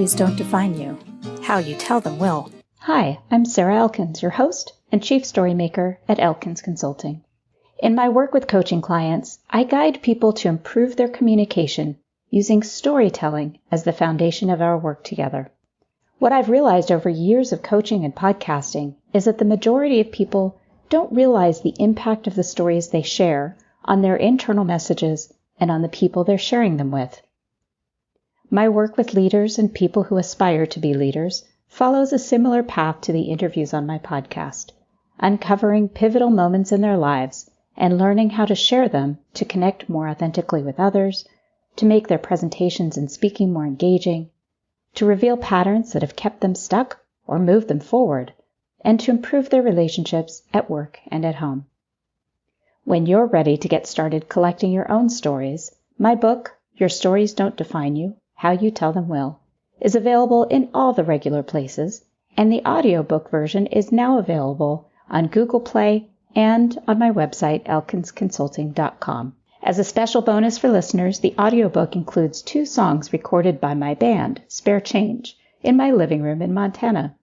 stories don't define you. How you tell them will. Hi, I'm Sarah Elkins, your host and Chief Storymaker at Elkins Consulting. In my work with coaching clients, I guide people to improve their communication using storytelling as the foundation of our work together. What I've realized over years of coaching and podcasting is that the majority of people don't realize the impact of the stories they share on their internal messages and on the people they're sharing them with. My work with leaders and people who aspire to be leaders follows a similar path to the interviews on my podcast, uncovering pivotal moments in their lives and learning how to share them to connect more authentically with others, to make their presentations and speaking more engaging, to reveal patterns that have kept them stuck or moved them forward, and to improve their relationships at work and at home. When you're ready to get started collecting your own stories, my book, Your Stories Don't Define You, How You Tell Them Will, is available in all the regular places, and the audiobook version is now available on Google Play and on my website, elkinsconsulting.com. As a special bonus for listeners, the audiobook includes 2 songs recorded by my band, Spare Change, in my living room in Montana.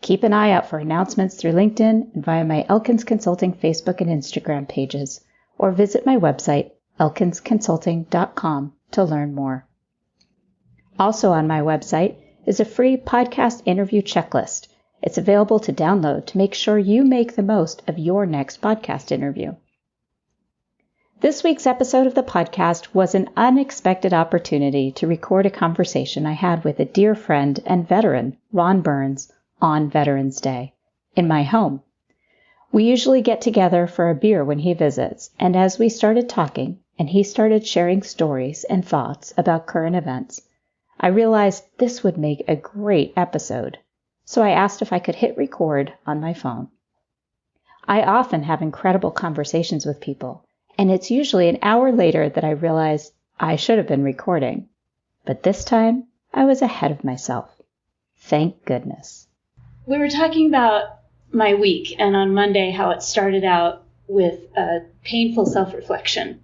Keep an eye out for announcements through LinkedIn and via my Elkins Consulting Facebook and Instagram pages, or visit my website, elkinsconsulting.com, to learn more. Also on my website is a free podcast interview checklist. It's available to download to make sure you make the most of your next podcast interview. This week's episode of the podcast was an unexpected opportunity to record a conversation I had with a dear friend and veteran, Ron Burns, on Veterans Day, in my home. We usually get together for a beer when he visits, and as we started talking, and he started sharing stories and thoughts about current events, I realized this would make a great episode, so I asked if I could hit record on my phone. I often have incredible conversations with people, and it's usually an hour later that I realize I should have been recording. But this time, I was ahead of myself. Thank goodness. We were talking about my week, and on Monday how it started out with a painful self-reflection,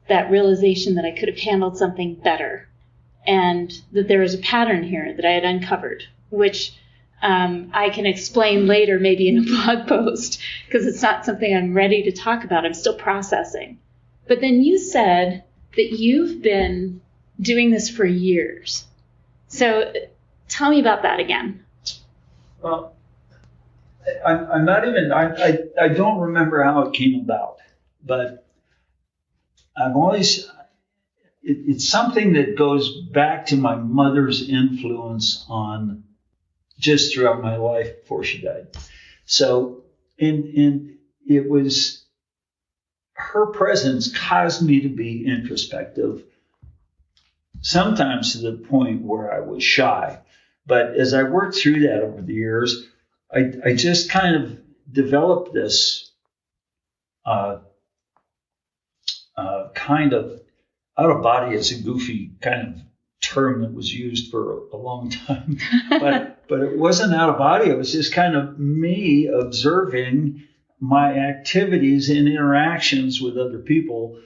that realization that I could have handled something better, and that there was a pattern here that I had uncovered, which I can explain later maybe in a blog post, because it's not something I'm ready to talk about. I'm still processing. But then you said that you've been doing this for years. So tell me about that again. Well, I'm not even, I don't remember how it came about, but I've always, it's something that goes back to my mother's influence on just throughout my life before she died. So, and it was, her presence caused me to be introspective, sometimes to the point where I was shy. But as I worked through that over the years, I just kind of developed this kind of out of body. It's a goofy kind of term that was used for a long time, but it wasn't out of body. It was just kind of me observing my activities and interactions with other people,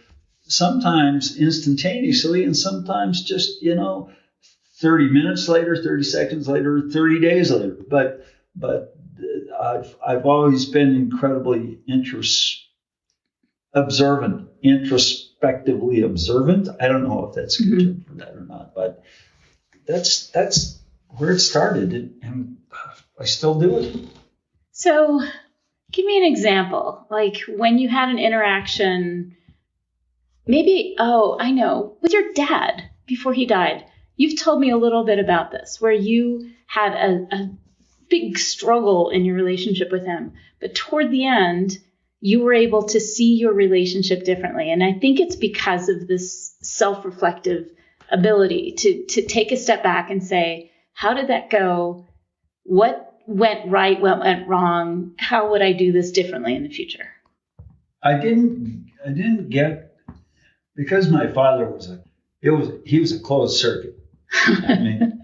sometimes instantaneously and sometimes just, 30 minutes later, 30 seconds later, 30 days later. But I've always been incredibly introspectively observant. I don't know if that's a good term for that or not, but that's where it started, and I still do it. So give me an example, like when you had an interaction, maybe, I know, with your dad before he died. You've told me a little bit about this, where you had a big struggle in your relationship with him, but toward the end, you were able to see your relationship differently. And I think it's because of this self-reflective ability to take a step back and say, how did that go? What went right? What went wrong? How would I do this differently in the future? I didn't get, because my father he was a closed circuit. I mean,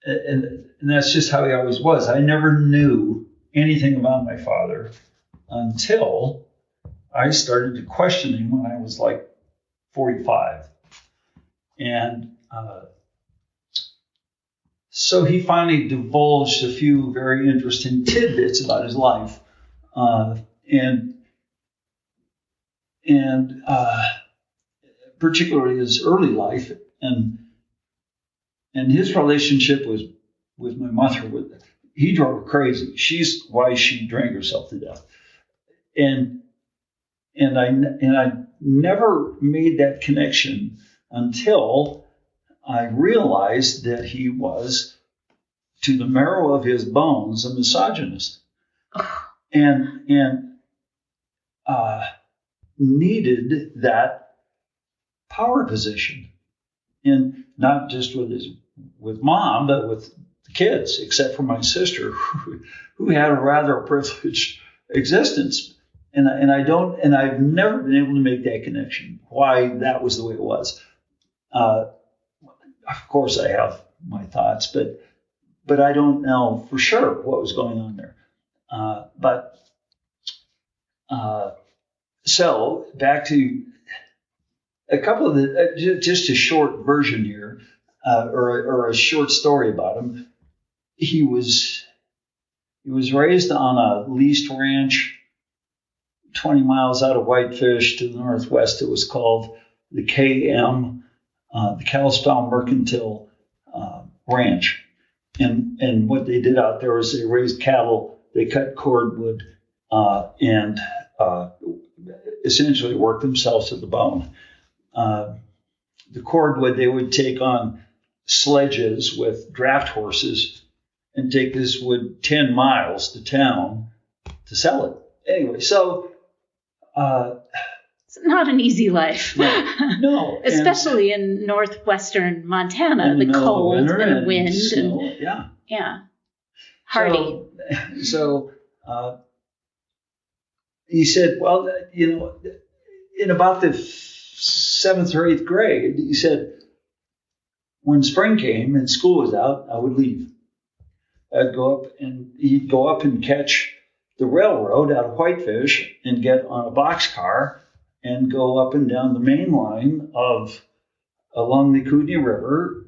and that's just how he always was. I never knew anything about my father until I started to question him when I was like 45. And So he finally divulged a few very interesting tidbits about his life, and particularly his early life, and his relationship with my mother. He drove her crazy. She's why she drank herself to death, and I never made that connection until I realized that he was, to the marrow of his bones, a misogynist, and needed that power position, and not just with mom, but with the kids, except for my sister, who had a rather privileged existence, and I've never been able to make that connection. Why that was the way it was. Of course, I have my thoughts, but I don't know for sure what was going on there. So back to a couple of just a short version here, or a short story about him. He was raised on a leased ranch 20 miles out of Whitefish to the northwest. It was called the KM, the Kalispell Mercantile Ranch. And what they did out there was they raised cattle, they cut cordwood, and essentially worked themselves to the bone. The cordwood they would take on sledges with draft horses and take this wood 10 miles to town to sell it. Anyway, so it's not an easy life. No. Especially in northwestern Montana, the cold and the wind. Snow, and yeah. Hardy. So he said, well, in about the 7th or 8th grade, he said, when spring came and school was out, I would leave. He'd go up and catch the railroad out of Whitefish and get on a boxcar and go up and down the main line along the Kootenai River,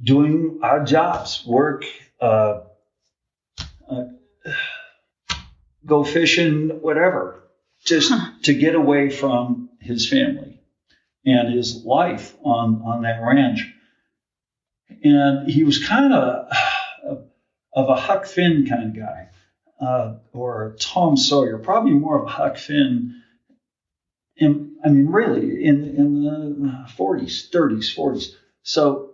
doing odd jobs, work, go fishing, whatever, just to get away from his family and his life on that ranch. And he was kind of a Huck Finn kind of guy, or a Tom Sawyer, probably more of a Huck Finn. Really, in the 40s, 30s, 40s. So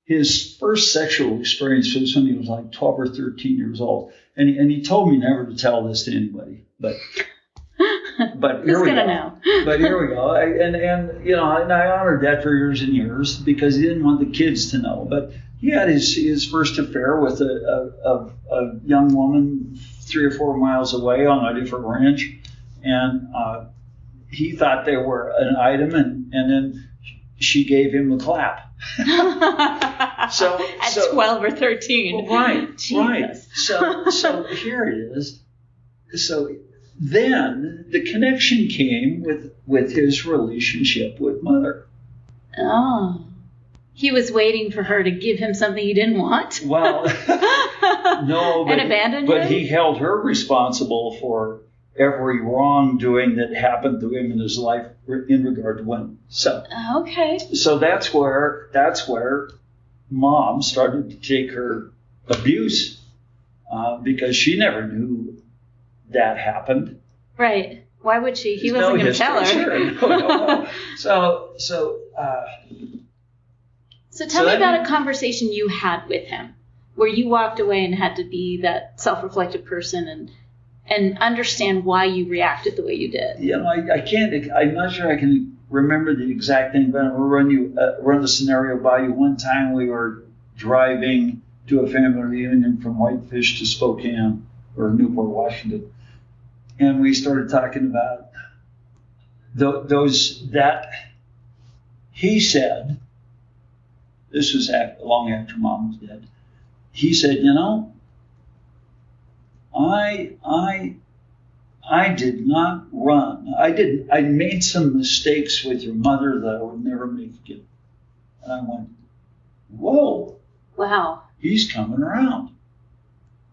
his first sexual experience was when he was like 12 or 13 years old. And he told me never to tell this to anybody, but here we go. Know? But here we go. And I honored that for years and years because he didn't want the kids to know. But he had his first affair with a young woman 3 or 4 miles away on a different ranch, and he thought they were an item, and then she gave him the clap. So at 12 or 13. Well, right, Jesus. right. So here it is. So then the connection came with his relationship with Mother. Oh. He was waiting for her to give him something he didn't want? Well, no. And abandoned him? But him? he held her responsible for every wrongdoing that happened to him in his life in regard to women. So okay. So that's where Mom started to take her abuse because she never knew that happened. Right. Why would she? He wasn't going to tell her. Sure. No. So tell me about a conversation you had with him where you walked away and had to be that self-reflective person and understand why you reacted the way you did. I can't. I'm not sure I can remember the exact thing, but I'll run the scenario by you. One time we were driving to a family reunion from Whitefish to Spokane or Newport, Washington, and we started talking about those that he said. This was long after Mom was dead. He said, I did not run. I made some mistakes with your mother that I would never make again. And I went, whoa, Wow. he's coming around.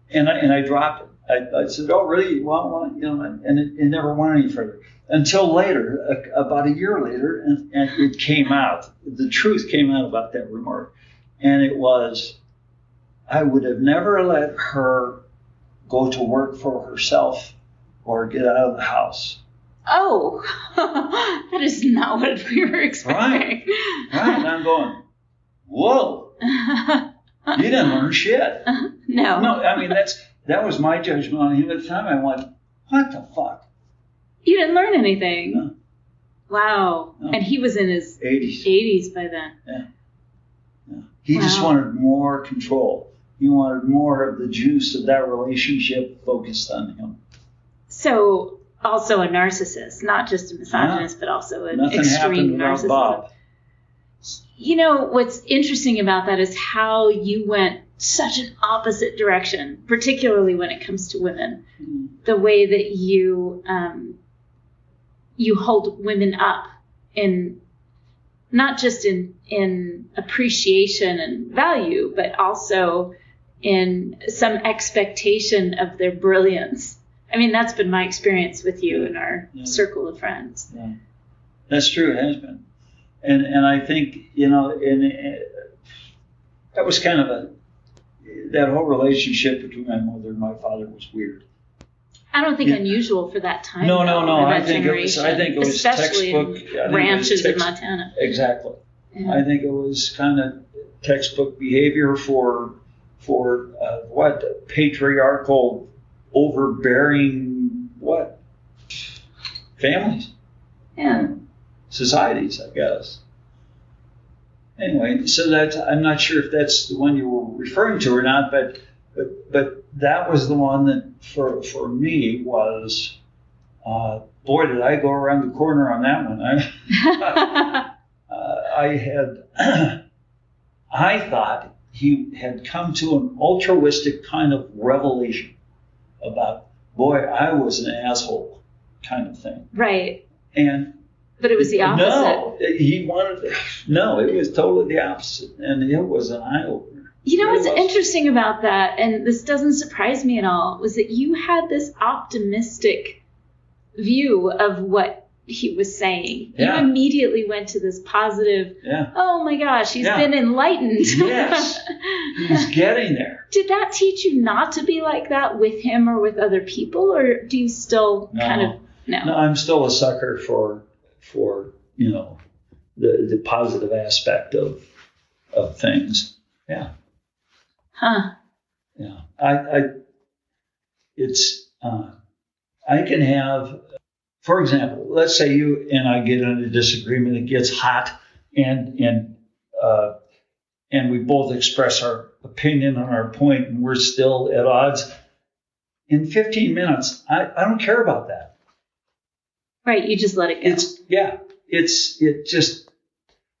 And I dropped it. I said, oh, really? Well, you know, and it never went any further. Until later, about a year later, and it came out. The truth came out about that remark. And it was, I would have never let her go to work for herself or get out of the house. Oh, that is not what we were expecting. Right. And I'm going, whoa, you didn't learn shit. No. I mean, that was my judgment on him at the time. I went, what the fuck? You didn't learn anything. No. Wow. No. And he was in his 80s by then. Yeah. He just wanted more control. He wanted more of the juice of that relationship focused on him. So, also a narcissist, not just a misogynist, but also an Nothing extreme happened without narcissist. Bob. You know, what's interesting about that is how you went such an opposite direction, particularly when it comes to women. Mm-hmm. The way that you hold women up in not just in appreciation and value, but also in some expectation of their brilliance. I mean, that's been my experience with you in our circle of friends. Yeah. That's true. It has been. And I think, you know, that was kind of that whole relationship between my mother and my father was weird. I don't think unusual for that time. No. That I think it was especially textbook. in ranches in Montana. Exactly. Yeah. I think it was kind of textbook behavior for patriarchal, overbearing families. Yeah. Societies, I guess. Anyway, so I'm not sure if that's the one you were referring to or not, but that was the one that for me was, boy, did I go around the corner on that one. I thought he had come to an altruistic kind of revelation about, boy, I was an asshole kind of thing. Right. But it was the opposite. No, it was totally the opposite. And it was an eye-opener. You know what's interesting about that, and this doesn't surprise me at all, was that you had this optimistic view of what he was saying. Yeah. You immediately went to this positive, oh my gosh, he's been enlightened. Yes, he's getting there. Did that teach you not to be like that with him or with other people, or do you still No, I'm still a sucker for you know, the positive aspect of things. Yeah. Huh. Yeah. I can have, for example, let's say you and I get in a disagreement, it gets hot, and we both express our opinion on our point, and we're still at odds. In 15 minutes, I don't care about that. Right, you just let it go.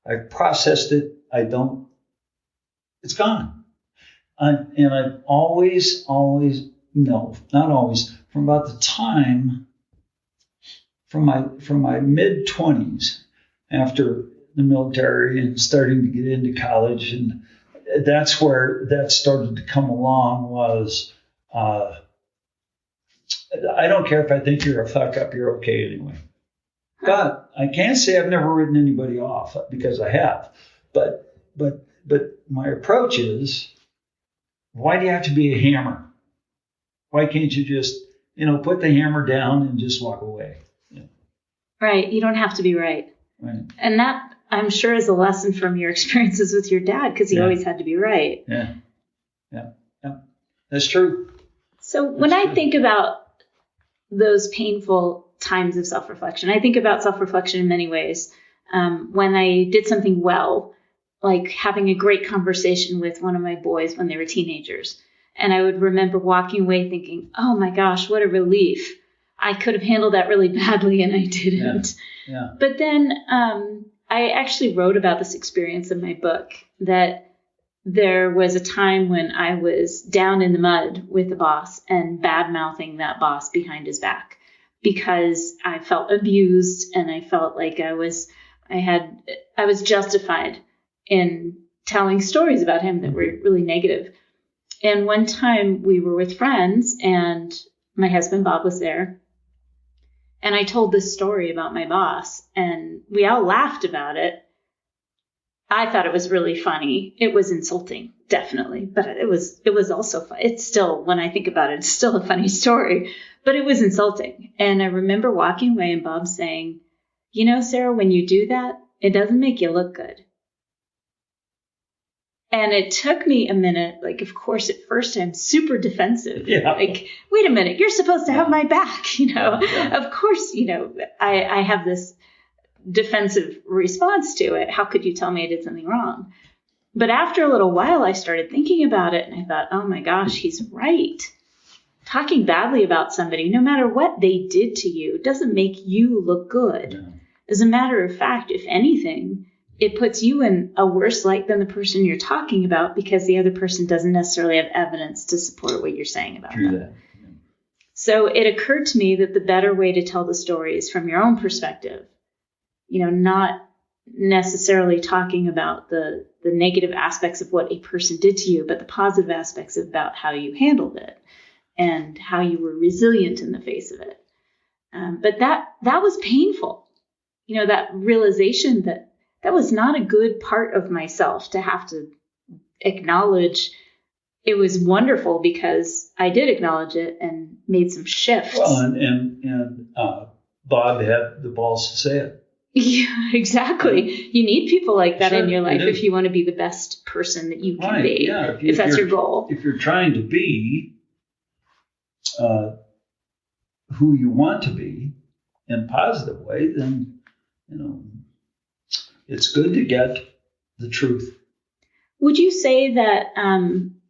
I processed it. It's gone. And I've always, no, not always, from about the time, from my mid-20s, after the military and starting to get into college, and that's where that started to come along was, I don't care if I think you're a fuck up, you're okay anyway. But I can't say I've never written anybody off, because I have. But my approach is, why do you have to be a hammer? Why can't you just, put the hammer down and just walk away? Yeah. Right. You don't have to be right. Right. And that, I'm sure, is a lesson from your experiences with your dad, because he always had to be right. Yeah. That's true. So when I think about those painful times of self-reflection, I think about self-reflection in many ways. When I did something well, like having a great conversation with one of my boys when they were teenagers. And I would remember walking away thinking, oh my gosh, what a relief. I could have handled that really badly and I didn't. Yeah. But then I actually wrote about this experience in my book, that there was a time when I was down in the mud with the boss and bad-mouthing that boss behind his back, because I felt abused and I felt like I was justified in telling stories about him that were really negative. And one time we were with friends and my husband, Bob, was there. And I told this story about my boss and we all laughed about it. I thought it was really funny. It was insulting, definitely, but it was also fun. It's still, when I think about it, it's still a funny story, but it was insulting. And I remember walking away and Bob saying, you know, Sarah, when you do that, it doesn't make you look good. And it took me a minute, like, of course, at first I'm super defensive. Yeah. Like, wait a minute, you're supposed to have my back, you know. Yeah. Of course, you know, I have this defensive response to it. How could you tell me I did something wrong? But after a little while, I started thinking about it and I thought, oh my gosh, he's right. Talking badly about somebody, no matter what they did to you, doesn't make you look good. Yeah. As a matter of fact, if anything, it puts you in a worse light than the person you're talking about because the other person doesn't necessarily have evidence to support what you're saying about True them. that. Yeah. So it occurred to me that the better way to tell the story is from your own perspective. You know, not necessarily talking about the negative aspects of what a person did to you, but the positive aspects about how you handled it and how you were resilient in the face of it. But that was painful. You know, that realization that was not a good part of myself to have to acknowledge. It was wonderful because I did acknowledge it and made some shifts. Well, and Bob had the balls to say it. Yeah, exactly. You need people like that Sure, in your life you do. if you want to be the best person that you can Right, be, yeah. if that's your goal. If you're trying to be who you want to be in a positive way, then, you know, it's good to get the truth. Would you say that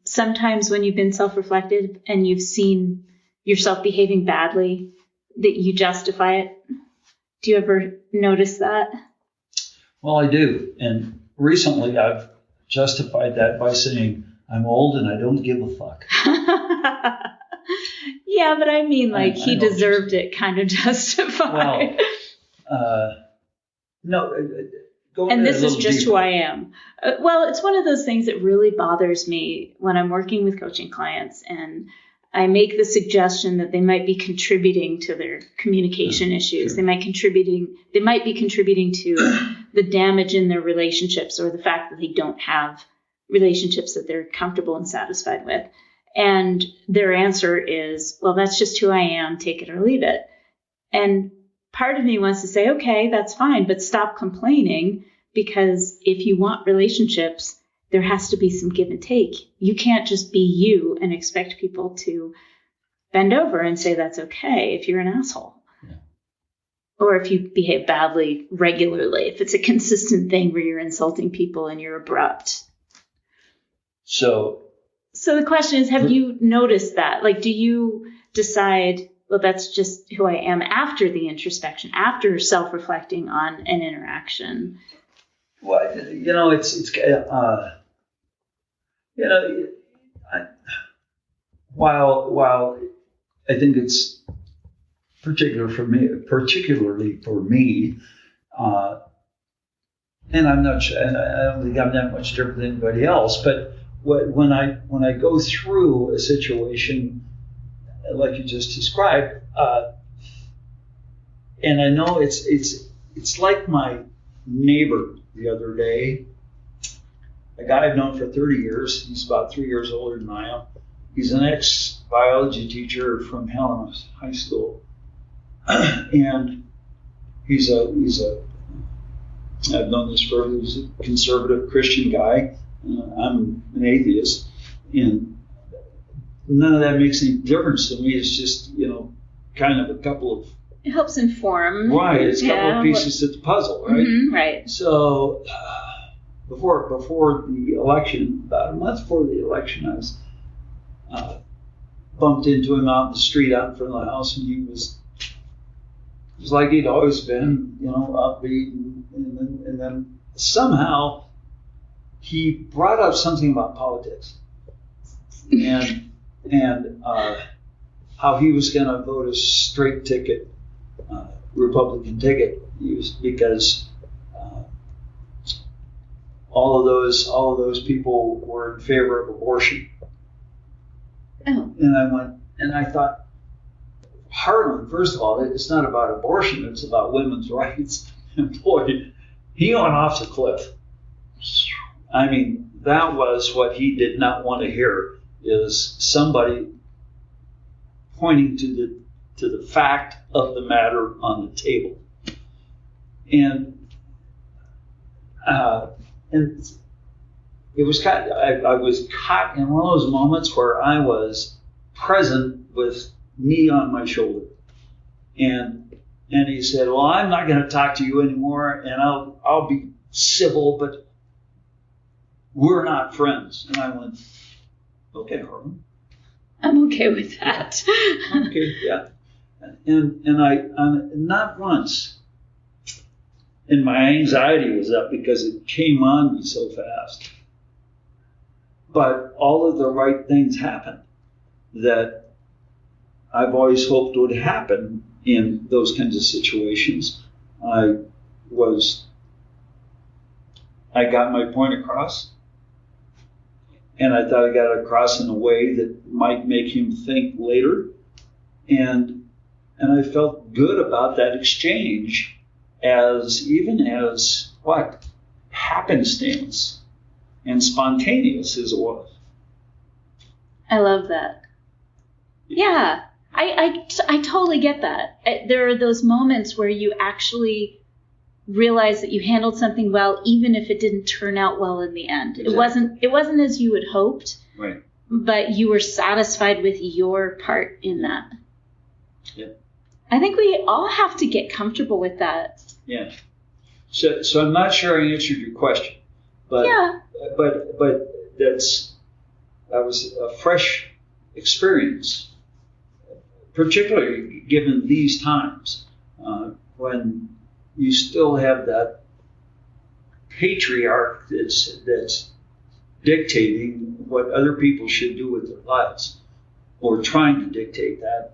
sometimes when you've been self-reflective and you've seen yourself behaving badly, that you justify it? Do you ever notice that? Well, I do. And recently I've justified that by saying, I'm old and I don't give a fuck. Yeah, but I mean, like, I he know what deserved it kind of justified. Well, no. Go And into this it a is little just deeper. who I am. Well, it's one of those things that really bothers me when I'm working with coaching clients and I make the suggestion that they might be contributing to their communication issues. Sure. They might be contributing to the damage in their relationships or the fact that they don't have relationships that they're comfortable and satisfied with. And their answer is, well, that's just who I am, take it or leave it. And part of me wants to say, okay, that's fine, but stop complaining, because if you want relationships, there has to be some give and take. You can't just be you and expect people to bend over and say that's okay if you're an asshole. Yeah. Or if you behave badly regularly, if it's a consistent thing where you're insulting people and you're abrupt. So the question is, have you noticed that? Like, do you decide, well, that's just who I am after the introspection, after self-reflecting on an interaction? well, you know, you know, while I think it's particularly for me, and I'm not sure, and I don't think I'm that much different than anybody else, but when I go through a situation like you just described, and I know it's like my neighbor the other day, a guy I've known for 30 years. He's about 3 years older than I am. He's an ex-biology teacher from Helena High School, and he's a I've known this forever. He's a conservative Christian guy. I'm an atheist, and none of that makes any difference to me. It's just, you know, kind of a couple of It helps inform. right. It's a couple of pieces to the puzzle, right? Mm-hmm, right. So before the election, about a month before the election, I was bumped into him out in the street out in front of the house, and he was like he'd always been, you know, upbeat, and then somehow he brought up something about politics and how he was going to vote a straight ticket, Republican ticket, because all of those people were in favor of abortion. Oh. And I thought, Harlan, first of all, it's not about abortion, it's about women's rights. And boy, he went off the cliff. I mean, that was what he did not want to hear, is somebody pointing to the fact of the matter on the table. And it was I was caught in one of those moments where I was present with me on my shoulder. And he said, well, I'm not going to talk to you anymore, and I'll be civil, but we're not friends. And I went, okay, Harlan. I'm okay with that. Okay, yeah. And I not once. And my anxiety was up because it came on me so fast. But all of the right things happened that I've always hoped would happen in those kinds of situations. I got my point across, and I thought I got it across in a way that might make him think later. And I felt good about that exchange as what? Happenstance and spontaneous as it was. I love that. Yeah, I totally get that. There are those moments where you actually realize that you handled something well, even if it didn't turn out well in the end. Exactly. It wasn't as you had hoped, right? But you were satisfied with your part in that. Yeah. I think we all have to get comfortable with that. Yeah. So I'm not sure I answered your question, but yeah. But that was a fresh experience, particularly given these times when you still have that patriarch that's dictating what other people should do with their lives, or trying to dictate that,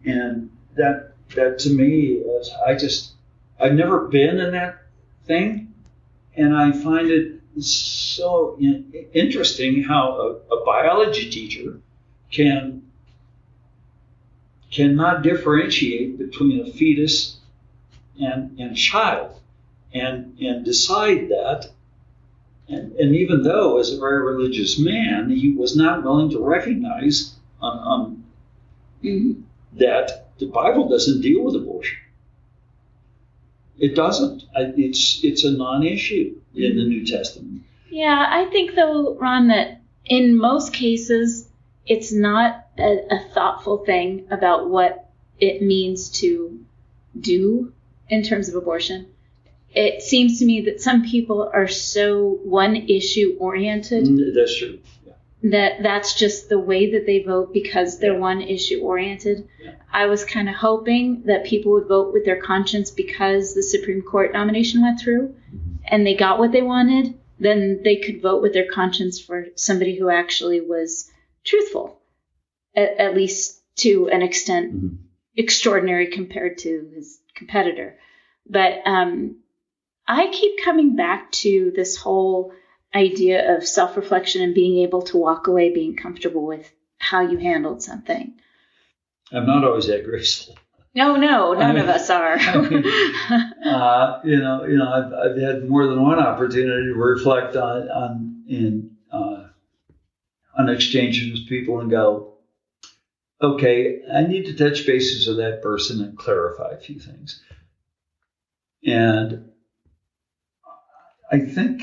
and that to me is I've never been in that thing, and I find it so interesting how a biology teacher cannot differentiate between a fetus and a child, and decide that, and even though as a very religious man he was not willing to recognize that the Bible doesn't deal with abortion. It doesn't. It's a non-issue in the New Testament. Yeah, I think though, Ron, that in most cases it's not a thoughtful thing about what it means to do in terms of abortion. It seems to me that some people are so one issue oriented. That's true. Yeah. That's just the way that they vote because they're one issue oriented. Yeah. I was kind of hoping that people would vote with their conscience because the Supreme Court nomination went through and they got what they wanted. Then they could vote with their conscience for somebody who actually was truthful, at least to an extent extraordinary compared to his competitor. But I keep coming back to this whole idea of self-reflection and being able to walk away being comfortable with how you handled something. I'm not always that graceful. No, none of us are. I've had more than one opportunity to reflect on exchanges with people and go, okay, I need to touch bases with that person and clarify a few things. And I think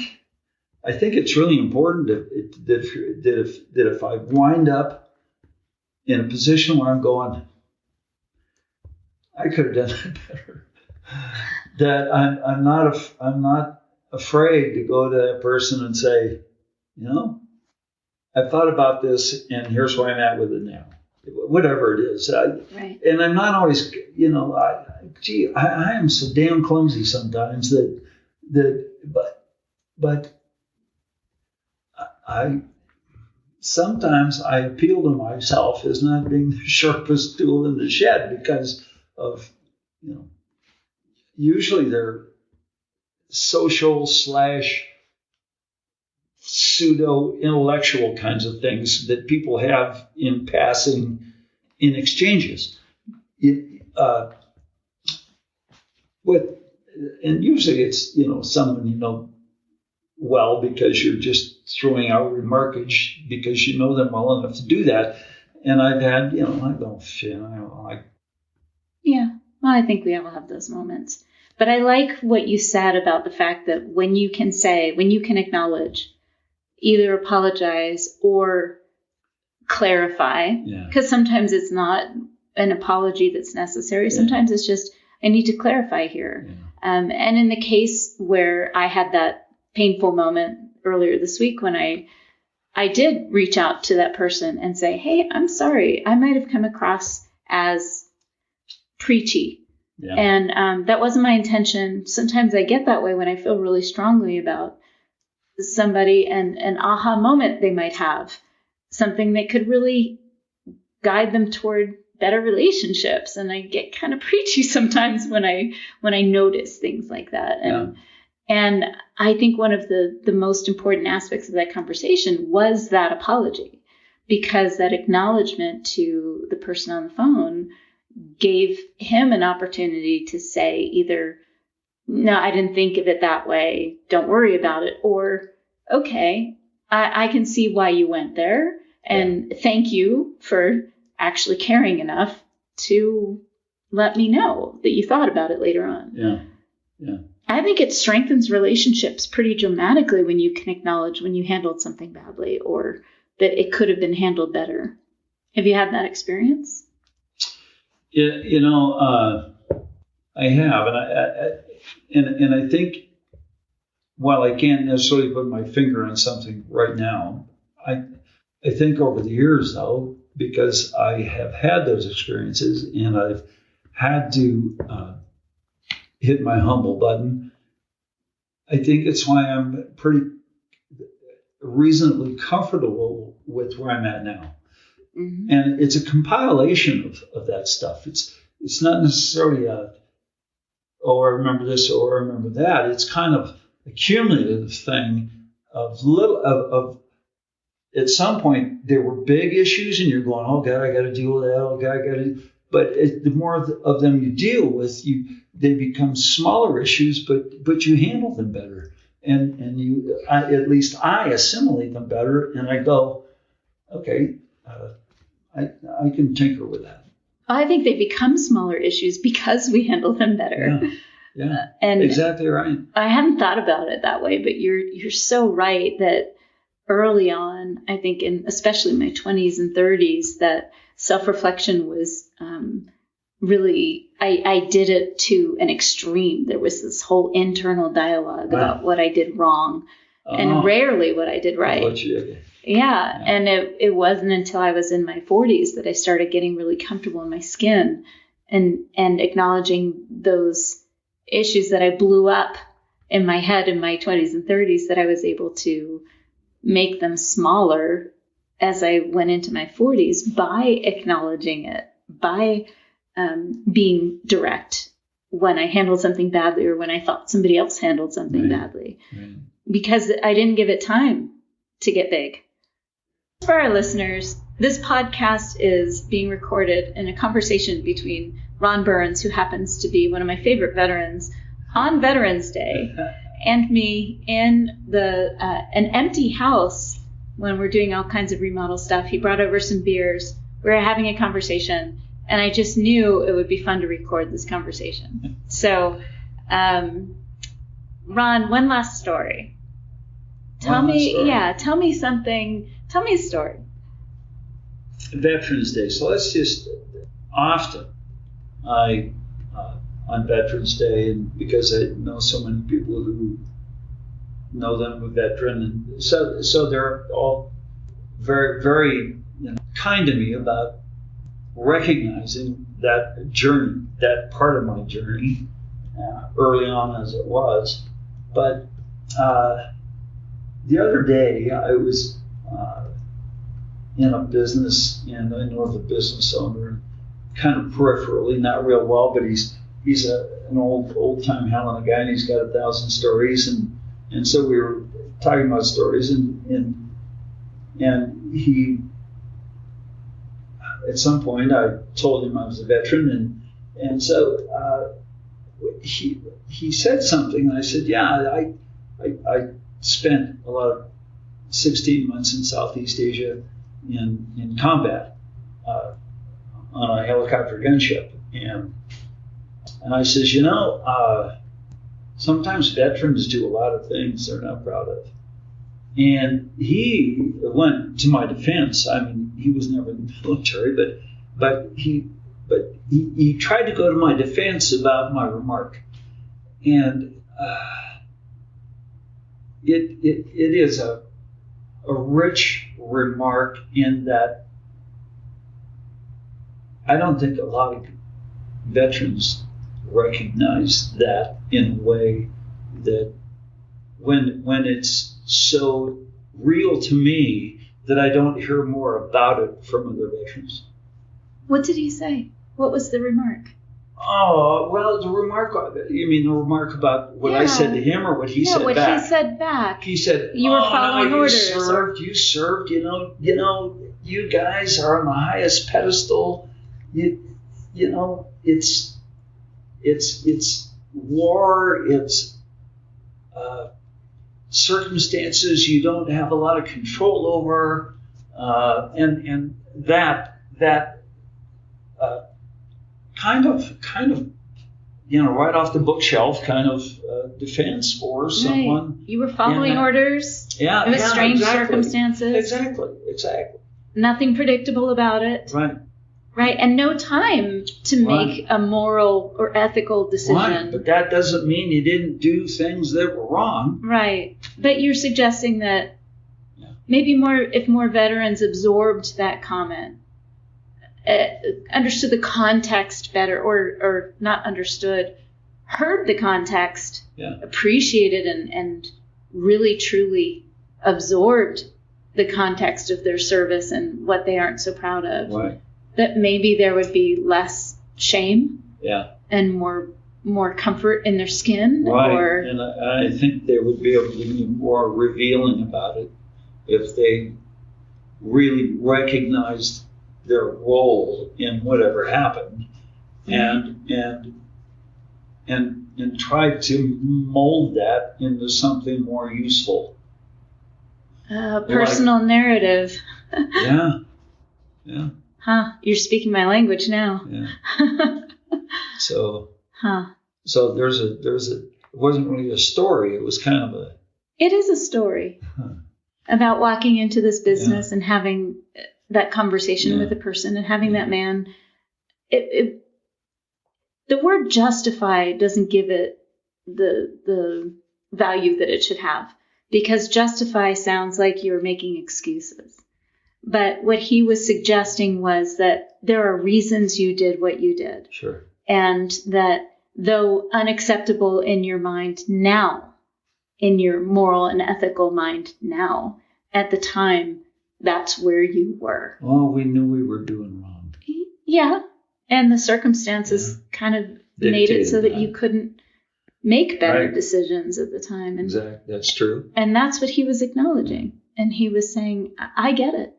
it's really important that if I wind up in a position where I'm going, I could have done that better, that I'm not afraid to go to that person and say, I've thought about this and here's where I'm at with it now, whatever it is. Right. And I'm not always, I am so damn clumsy sometimes but sometimes I appeal to myself as not being the sharpest tool in the shed because of, usually they're social / pseudo-intellectual kinds of things that people have in passing in exchanges. And usually it's, someone well because you're just throwing out remarkage because you know them well enough to do that. And I've had, I don't feel, Yeah, well, I think we all have those moments. But I like what you said about the fact that when you can acknowledge, either apologize or clarify, because sometimes it's not an apology that's necessary. Sometimes it's just, I need to clarify here. And in the case where I had that painful moment earlier this week when I did reach out to that person and say, hey, I'm sorry, I might have come across as preachy. Yeah. And that wasn't my intention. Sometimes I get that way when I feel really strongly about somebody and an aha moment they might have, something that could really guide them toward better relationships. And I get kind of preachy sometimes when I notice things like that. And I think one of the most important aspects of that conversation was that apology, because that acknowledgement to the person on the phone gave him an opportunity to say either, no, I didn't think of it that way, don't worry about it, or, okay, I can see why you went there, and thank you for actually caring enough to let me know that you thought about it later on. Yeah. I think it strengthens relationships pretty dramatically when you can acknowledge when you handled something badly or that it could have been handled better. Have you had that experience? I have, and I think while I can't necessarily put my finger on something right now, I think over the years though, because I have had those experiences and I've had to hit my humble button, I think it's why I'm pretty reasonably comfortable with where I'm at now. Mm-hmm. And it's a compilation of that stuff. It's not necessarily I remember this or I remember that. It's kind of a cumulative thing of at some point there were big issues and you're going, oh God, I got to deal with that. Oh God, I got to. But the more of them you deal with, they become smaller issues, but you handle them better, and at least I assimilate them better, and I go, okay. I can tinker with that. I think they become smaller issues because we handle them better. Yeah, and exactly right. I hadn't thought about it that way, but you're so right that early on, I think, especially in my 20s and 30s, that self-reflection was really, I did it to an extreme. There was this whole internal dialogue about what I did wrong and rarely what I did right. Yeah. And it wasn't until I was in my 40s that I started getting really comfortable in my skin and acknowledging those issues that I blew up in my head in my 20s and 30s that I was able to make them smaller as I went into my 40s by acknowledging it, by being direct when I handled something badly or when I thought somebody else handled something badly. Right. Because I didn't give it time to get big. For our listeners, this podcast is being recorded in a conversation between Ron Burns, who happens to be one of my favorite veterans, on Veterans Day, and me in an empty house when we're doing all kinds of remodel stuff. He brought over some beers. We were having a conversation, and I just knew it would be fun to record this conversation. So, Ron, one last story. Tell me something. Tell me a story. Veterans Day. So let's just often on Veterans Day, and because I know so many people who know that I'm a veteran, and so they're all very, very kind to me about recognizing that journey, that part of my journey, early on as it was. But the other day I was in a business, and I know the business owner kind of peripherally, not real well, but he's an old time Helena guy, and he's got 1,000 stories, and so we were talking about stories, and and he, at some point, I told him I was a veteran, and so he said something, and I said, yeah, I spent a lot of 16 months in Southeast Asia in combat on a helicopter gunship, and I says, sometimes veterans do a lot of things they're not proud of. And he went to my defense. I mean, he was never in the military, but he tried to go to my defense about my remark. And it is a rich remark in that I don't think a lot of veterans recognize that in a way that when it's so real to me that I don't hear more about it from other veterans. What did he say? What was the remark? Oh, well, the remark, you mean the remark about what I said to him or what he said back? No, what he said back. He said, you were following orders. You served, you guys are on the highest pedestal. It's war, it's circumstances you don't have a lot of control over, and that kind of right off the bookshelf kind of defense for someone. Right. You were following orders. Yeah, it was strange circumstances. Exactly. Nothing predictable about it. Right, and no time to make a moral or ethical decision. Right, but that doesn't mean you didn't do things that were wrong. Right, but you're suggesting that maybe if more veterans absorbed that comment, understood the context better, or not understood, heard the context, appreciated and really truly absorbed the context of their service and what they aren't so proud of. Right. That maybe there would be less shame and more comfort in their skin. Right, and I think they would be able to be more revealing about it if they really recognized their role in whatever happened and tried to mold that into something more useful. Personal narrative. Yeah. Huh, you're speaking my language now. Yeah. So there's a it wasn't really a story, it was kind of a. It is a story about walking into this business and having that conversation with a person and having that man. The word justify doesn't give it the value that it should have, because justify sounds like you're making excuses. But what he was suggesting was that there are reasons you did what you did. Sure. And that though unacceptable in your mind now, in your moral and ethical mind now, at the time, that's where you were. Well, we knew we were doing wrong. Yeah. And the circumstances kind of made it so that you couldn't make better decisions at the time. And, exactly. That's true. And that's what he was acknowledging. And he was saying, I get it.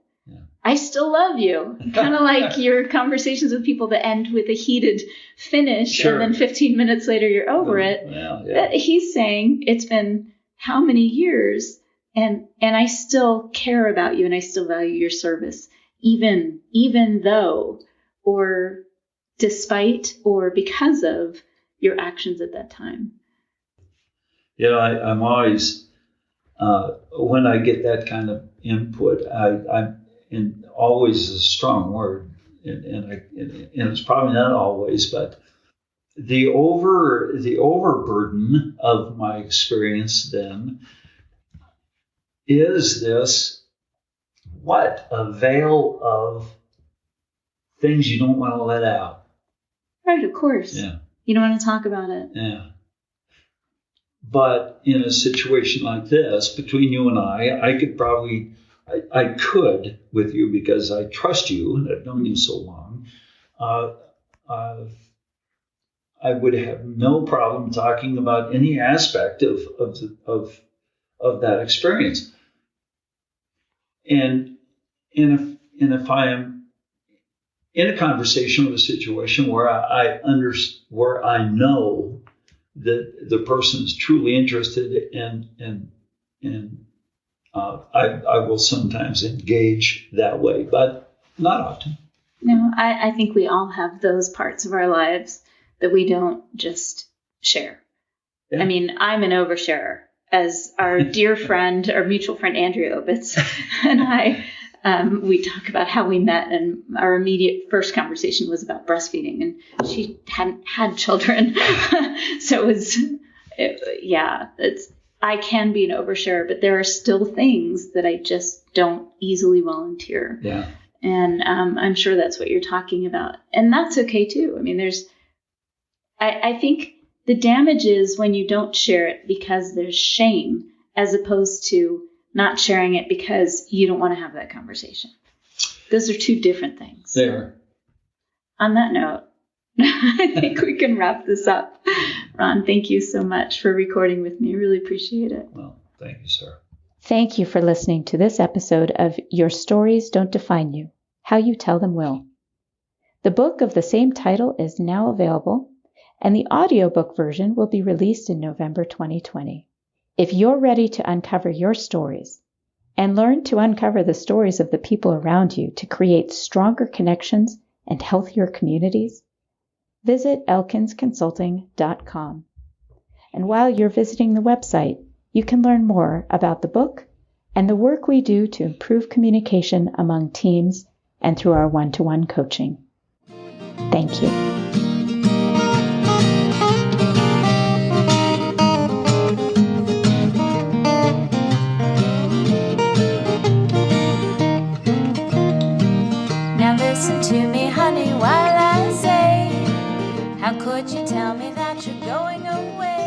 I still love you. Kind of like your conversations with people that end with a heated finish, and then 15 minutes later you're over it. Yeah. He's saying it's been how many years, and I still care about you, and I still value your service, even though, or despite, or because of your actions at that time. I'm always when I get that kind of input, and always is a strong word, and it's probably not always, but the overburden of my experience then is this: what a veil of things you don't want to let out. Right, of course. Yeah. You don't want to talk about it. Yeah. But in a situation like this, between you and I could with you, because I trust you and I've known you so long, I would have no problem talking about any aspect of that experience. And if I am in a conversation with a situation where where I know that the person is truly interested and I will sometimes engage that way, but not often. No, I think we all have those parts of our lives that we don't just share. Yeah. I mean, I'm an oversharer, as our dear friend, our mutual friend Andrea Obitz and I, we talk about how we met, and our immediate first conversation was about breastfeeding, and she hadn't had children. So I can be an oversharer, but there are still things that I just don't easily volunteer. Yeah. And I'm sure that's what you're talking about. And that's okay too. I mean, I think the damage is when you don't share it because there's shame, as opposed to not sharing it because you don't want to have that conversation. Those are two different things. They are. On that note, I think we can wrap this up. Ron, thank you so much for recording with me. I really appreciate it. Well, thank you, Sarah. Thank you for listening to this episode of Your Stories Don't Define You, How You Tell Them Will. The book of the same title is now available, and the audiobook version will be released in November 2020. If you're ready to uncover your stories and learn to uncover the stories of the people around you to create stronger connections and healthier communities, visit elkinsconsulting.com. And while you're visiting the website, you can learn more about the book and the work we do to improve communication among teams and through our one-to-one coaching. Thank you. Now listen to me, honey, while I say, how could you tell me that you're going away?